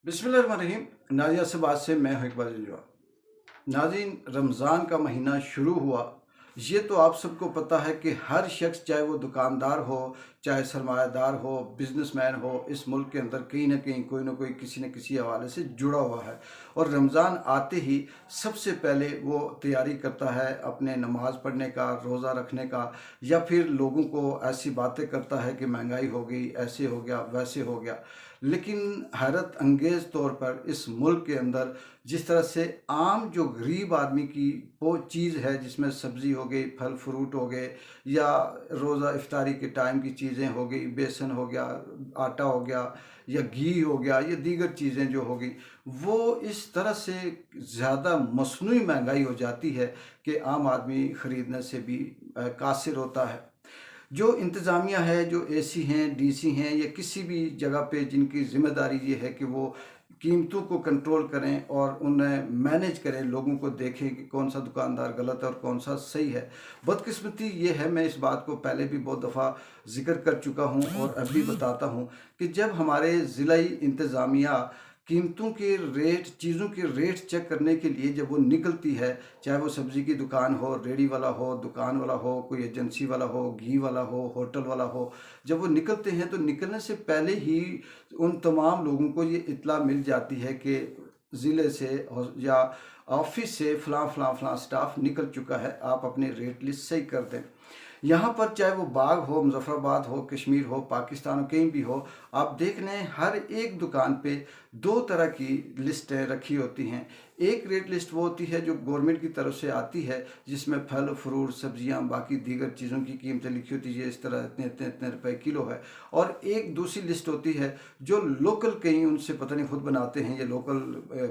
बिस्मिल्लाहिर्रहमानिर्रहीम। नाजियाबाद से मैं हूं इकबाल जंजुआ। नाज़रीन, रमज़ान का महीना शुरू हुआ। ये तो आप सबको पता है कि हर शख्स, चाहे वो दुकानदार हो, चाहे सरमायादार हो, बिजनेसमैन हो, इस मुल्क के अंदर कहीं ना कहीं कोई ना कोई किसी न किसी हवाले से जुड़ा हुआ है। और रमज़ान आते ही सबसे पहले वो तैयारी करता है अपने नमाज पढ़ने का, रोज़ा रखने का, या फिर लोगों को ऐसी बातें करता है कि महंगाई हो गई, ऐसे हो गया, वैसे हो गया। लेकिन हैरत अंगेज़ तौर पर इस मुल्क के अंदर जिस तरह से आम जो गरीब आदमी की वो चीज़ है, जिसमें सब्ज़ी हो गई, फल फ्रूट हो गए, या रोज़ा इफ्तारी के टाइम की चीज़ें हो गई, बेसन हो गया, आटा हो गया, या घी हो गया, ये दीगर चीज़ें जो हो गई, वो इस तरह से ज़्यादा मसनूई महंगाई हो जाती है कि आम आदमी ख़रीदने से भी कासिर होता है। जो इंतज़ामिया है, जो एसी हैं, डीसी हैं, या किसी भी जगह पे जिनकी ज़िम्मेदारी ये है कि वो कीमतों को कंट्रोल करें और उन्हें मैनेज करें, लोगों को देखें कि कौन सा दुकानदार गलत है और कौन सा सही है। बदकिस्मती ये है, मैं इस बात को पहले भी बहुत दफ़ा ज़िक्र कर चुका हूँ और अभी बताता हूँ कि जब हमारे ज़िलाई इंतज़ामिया कीमतों के रेट, चीज़ों के रेट चेक करने के लिए जब वो निकलती है, चाहे वो सब्ज़ी की दुकान हो, रेडी वाला हो, दुकान वाला हो, कोई एजेंसी वाला हो, घी वाला हो, होटल वाला हो, जब वो निकलते हैं तो निकलने से पहले ही उन तमाम लोगों को ये इत्तला मिल जाती है कि ज़िले से या ऑफिस से फ़लाँ फ़लाँ फ़लाँ स्टाफ निकल चुका है, आप अपने रेट लिस्ट सही कर दें। यहाँ पर चाहे वो बाग हो, मुजफ्फराबाद हो, कश्मीर हो, पाकिस्तान हो, कहीं भी हो, आप देख लें हर एक दुकान पे दो तरह की लिस्टें रखी होती हैं। एक रेट लिस्ट वो होती है जो गवर्नमेंट की तरफ से आती है, जिसमें फल फ्रूट, सब्जियां, बाकी दीगर चीज़ों की कीमतें लिखी होती है, इस तरह इतने इतने इतने रुपए किलो है। और एक दूसरी लिस्ट होती है जो लोकल, कहीं उनसे पता नहीं खुद बनाते हैं, ये लोकल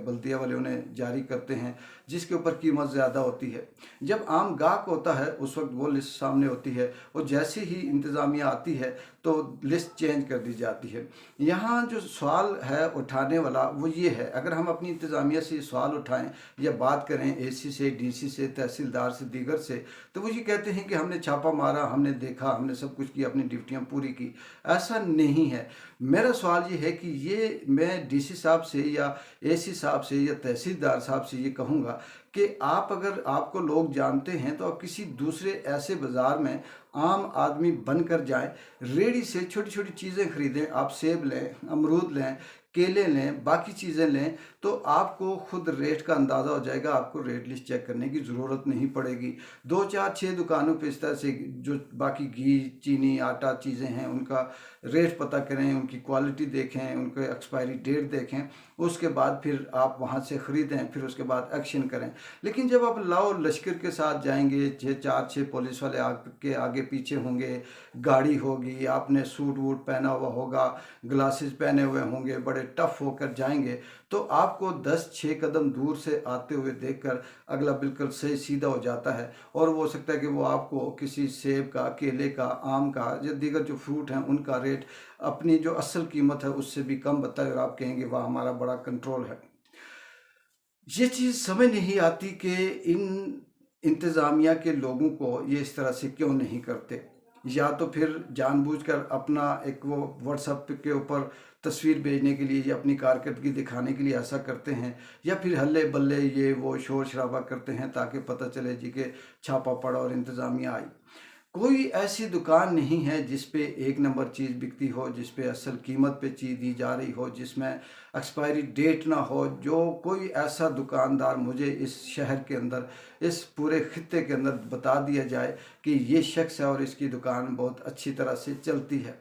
बल्दिया वाले उन्हें जारी करते हैं, जिसके ऊपर कीमत ज़्यादा होती है। जब आम गाहक होता है उस वक्त वो लिस्ट सामने होती है, और जैसे ही इंतज़ामिया आती है तो लिस्ट चेंज कर दी जाती है। यहाँ जो सवाल है उठाने वाला वो ये है, अगर हम अपनी इंतज़ामिया से सवाल उठाएं या बात करें एसी से, डीसी से, तहसीलदार से, दीगर से, तो वो ये कहते हैं कि हमने छापा मारा, हमने देखा, हमने सब कुछ किया, अपनी ड्यूटियाँ पूरी की। ऐसा नहीं है। मेरा सवाल ये है कि ये मैं डीसी साहब से या एसी साहब से या तहसीलदार साहब से ये कहूँगा कि आप, अगर आपको लोग जानते हैं तो आप किसी दूसरे ऐसे बाज़ार में आम आदमी बनकर जाएं, रेडी से छोटी छोटी चीज़ें ख़रीदें। आप सेब लें, अमरूद लें, केले लें, बाकी चीज़ें लें, तो आपको खुद रेट का अंदाज़ा हो जाएगा, आपको रेट लिस्ट चेक करने की ज़रूरत नहीं पड़ेगी। दो चार छः दुकानों पे इस तरह से जो बाकी घी, चीनी, आटा चीज़ें हैं उनका रेट पता करें, उनकी क्वालिटी देखें, उनके एक्सपायरी डेट देखें, उसके बाद फिर आप वहाँ से ख़रीदें, फिर उसके बाद एक्शन करें। लेकिन जब आप लाओ लश्कर के साथ जाएंगे, छः पुलिस वाले आपके आगे पीछे होंगे, गाड़ी होगी, आपने सूट वूट पहना हुआ होगा, ग्लासेस पहने हुए होंगे, बड़े टफ होकर जाएंगे, तो आपको 10-6 कदम दूर से आते हुए देखकर अगला बिल्कुल सही सीधा हो जाता है, और वो हो सकता है कि वो आपको किसी सेब का, केले का, आम का या दीगर जो फ्रूट हैं उनका रेट अपनी जो असल कीमत है उससे भी कम बताए, और आप कहेंगे वाह हमारा बड़ा कंट्रोल है। ये चीज़ समझ नहीं आती कि इन इंतज़ामिया के लोगों को ये इस तरह से क्यों नहीं करते। या तो फिर जानबूझकर अपना एक वो व्हाट्सएप के ऊपर तस्वीर भेजने के लिए या अपनी कारकर्दगी दिखाने के लिए ऐसा करते हैं, या फिर हल्ले बल्ले ये वो शोर शराबा करते हैं ताकि पता चले जी के छापा पड़ा और इंतज़ामिया आई। कोई ऐसी दुकान नहीं है जिस पे एक नंबर चीज़ बिकती हो, जिस पे असल कीमत पे चीज़ दी जा रही हो, जिसमें एक्सपायरी डेट ना हो। जो कोई ऐसा दुकानदार मुझे इस शहर के अंदर, इस पूरे खित्ते के अंदर बता दिया जाए कि ये शख्स है और इसकी दुकान बहुत अच्छी तरह से चलती है।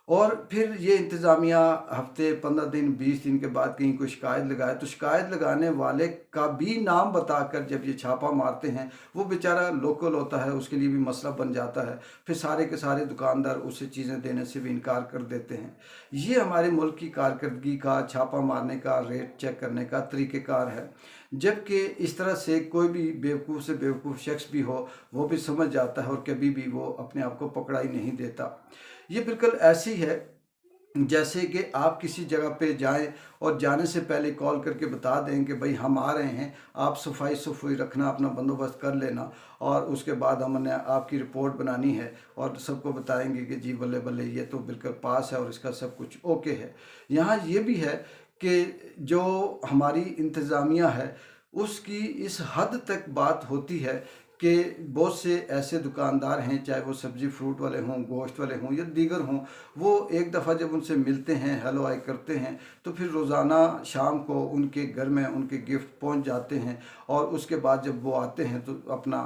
और फिर ये इंतज़ामिया हफ्ते 15 दिन 20 दिन के बाद कहीं कोई शिकायत लगाए, तो शिकायत लगाने वाले का भी नाम बताकर जब ये छापा मारते हैं, वो बेचारा लोकल होता है, उसके लिए भी मसला बन जाता है। फिर सारे के सारे दुकानदार उसे चीज़ें देने से भी इनकार कर देते हैं। ये हमारे मुल्क की कारकर्दगी का, छापा मारने का, रेट चेक करने का तरीक़ेकार है। जबकि इस तरह से कोई भी बेवकूफ़ से बेवकूफ़ शख्स भी हो, वो भी समझ जाता है और कभी भी वो अपने आप को पकड़ा ही नहीं देता। ये बिल्कुल ऐसी है जैसे कि आप किसी जगह पे जाएं और जाने से पहले कॉल करके बता दें कि भाई हम आ रहे हैं, आप सफाई सफाई रखना, अपना बंदोबस्त कर लेना, और उसके बाद हमने आपकी रिपोर्ट बनानी है और सबको बताएंगे कि जी बल्ले बल्ले ये तो बिल्कुल पास है और इसका सब कुछ ओके है। यहाँ ये भी है कि जो हमारी इंतज़ामिया है उसकी इस हद तक बात होती है कि बहुत से ऐसे दुकानदार हैं, चाहे वो सब्ज़ी फ्रूट वाले हों, गोश्त वाले हों या दीगर हों, वो एक दफ़ा जब उनसे मिलते हैं, हेलो हाय करते हैं, तो फिर रोज़ाना शाम को उनके घर में उनके गिफ्ट पहुंच जाते हैं, और उसके बाद जब वो आते हैं तो अपना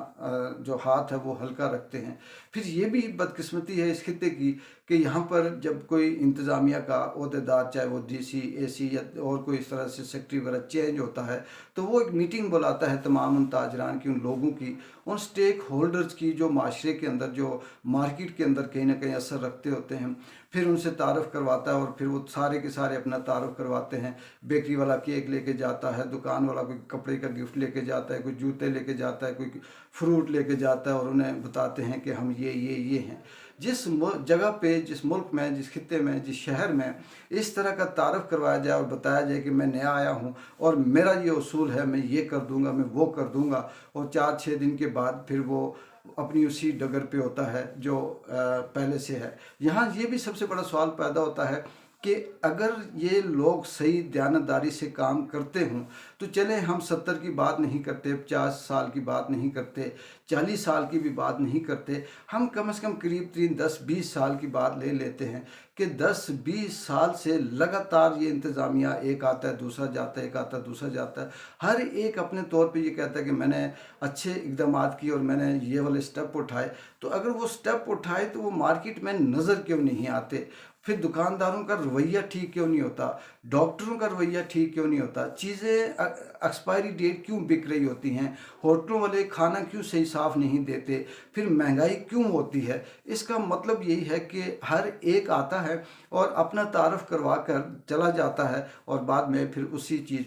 जो हाथ है वो हल्का रखते हैं। फिर ये भी बदकिस्मती है इस खित्ते की कि यहाँ पर जब कोई इंतज़ामिया का ओहदेदार, चाहे वो DC, AC या और कोई इस तरह से सेक्रेटरी वगैरह चेंज होता है, तो वो एक मीटिंग बुलाता है तमाम उन ताजरान की, उन लोगों की, उन स्टेक होल्डर्स की जो माशरे के अंदर, जो मार्केट के अंदर कहीं ना कहीं असर रखते होते हैं। फिर उनसे तारफ़ करवाता है और फिर वो सारे के सारे अपना तारफ़ करवाते हैं। बेकरी वाला केक लेके जाता है, दुकान वाला कोई कपड़े का गिफ्ट लेके जाता है, कोई जूते लेके जाता है, कोई फ्रूट लेके जाता है, और उन्हें बताते हैं कि हम ये हैं। जिस जगह पे, जिस मुल्क में, जिस खित्ते में, जिस शहर में इस तरह का तारफ़ करवाया जाए और बताया जाए कि मैं नया आया हूँ और मेरा ये उसूल है, मैं ये कर दूंगा, मैं वो कर दूंगा, और 4-6 दिन के बाद फिर वो अपनी उसी डगर पे होता है जो पहले से है। यहाँ ये भी सबसे बड़ा सवाल पैदा होता है कि अगर ये लोग सही दयानतदारी से काम करते हों तो चले, हम 70 की बात नहीं करते, 50 साल की बात नहीं करते, 40 साल की भी बात नहीं करते, हम कम से कम करीब 10-20 साल की बात ले लेते हैं कि 10-20 साल से लगातार ये इंतज़ामिया, एक आता है दूसरा जाता है, एक आता है दूसरा जाता है, हर एक अपने तौर पे ये कहता है कि मैंने अच्छे इक़दाम किए और मैंने ये वाले स्टेप उठाए। तो अगर वो स्टेप उठाए तो वो मार्केट में नज़र क्यों नहीं आते? फिर दुकानदारों का रवैया ठीक क्यों नहीं होता? डॉक्टरों का रवैया ठीक क्यों नहीं होता? चीज़ें एक्सपायरी डेट क्यों बिक रही होती हैं? होटलों वाले खाना क्यों सही साफ़ नहीं देते? फिर महंगाई क्यों होती है? इसका मतलब यही है कि हर एक आता है और अपना तारफ़ करवा कर चला जाता है, और बाद में फिर उसी चीज़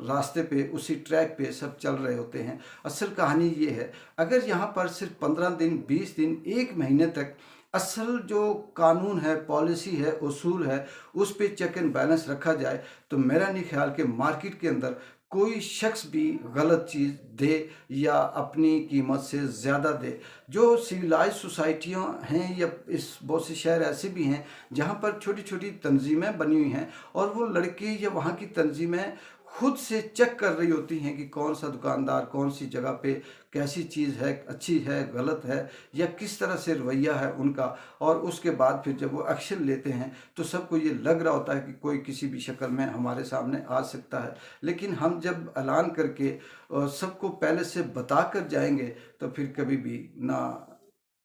रास्ते पे, उसी ट्रैक पे सब चल रहे होते हैं। असल कहानी ये है, अगर यहाँ पर सिर्फ 15 दिन, 20 दिन, 1 महीने तक असल जो कानून है, पॉलिसी है, उसूल है, उस पे चेक एंड बैलेंस रखा जाए, तो मेरा नहीं ख्याल कि मार्केट के अंदर कोई शख्स भी गलत चीज़ दे या अपनी कीमत से ज़्यादा दे। जो सिविलाइज सोसाइटियाँ हैं, या इस बहुत से शहर ऐसे भी हैं जहाँ पर छोटी छोटी तंजीमें बनी हुई हैं, और वो लड़के या वहाँ की तंजीमें खुद से चेक कर रही होती हैं कि कौन सा दुकानदार कौन सी जगह पे कैसी चीज़ है, अच्छी है, गलत है, या किस तरह से रवैया है उनका। और उसके बाद फिर जब वो एक्शन लेते हैं तो सबको ये लग रहा होता है कि कोई किसी भी शक्ल में हमारे सामने आ सकता है। लेकिन हम जब ऐलान करके सबको पहले से बता कर जाएंगे तो फिर कभी भी ना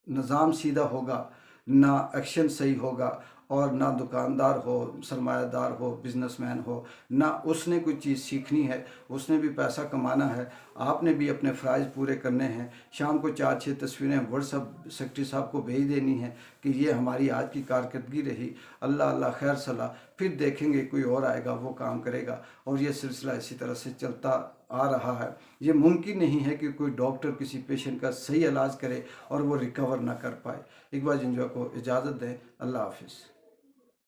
निज़ाम सीधा होगा, ना एक्शन सही होगा, और ना दुकानदार हो, सरमायादार हो, बिजनेसमैन हो, ना उसने कोई चीज़ सीखनी है, उसने भी पैसा कमाना है, आपने भी अपने फ़राइज़ पूरे करने हैं। शाम को 4-6 तस्वीरें व्हाट्सएप सेक्रेटरी साहब को भेज देनी है कि ये हमारी आज की कारकर्दगी रही, अल्लाह अल्लाह खैर सलाह, फिर देखेंगे कोई और आएगा वो काम करेगा, और ये सिलसिला इसी तरह से चलता आ रहा है। ये मुमकिन नहीं है कि कोई डॉक्टर किसी पेशेंट का सही इलाज करे और वो रिकवर ना कर पाए। इकबाल जंजुआ को इजाज़त दें। अल्लाह हाफिज़।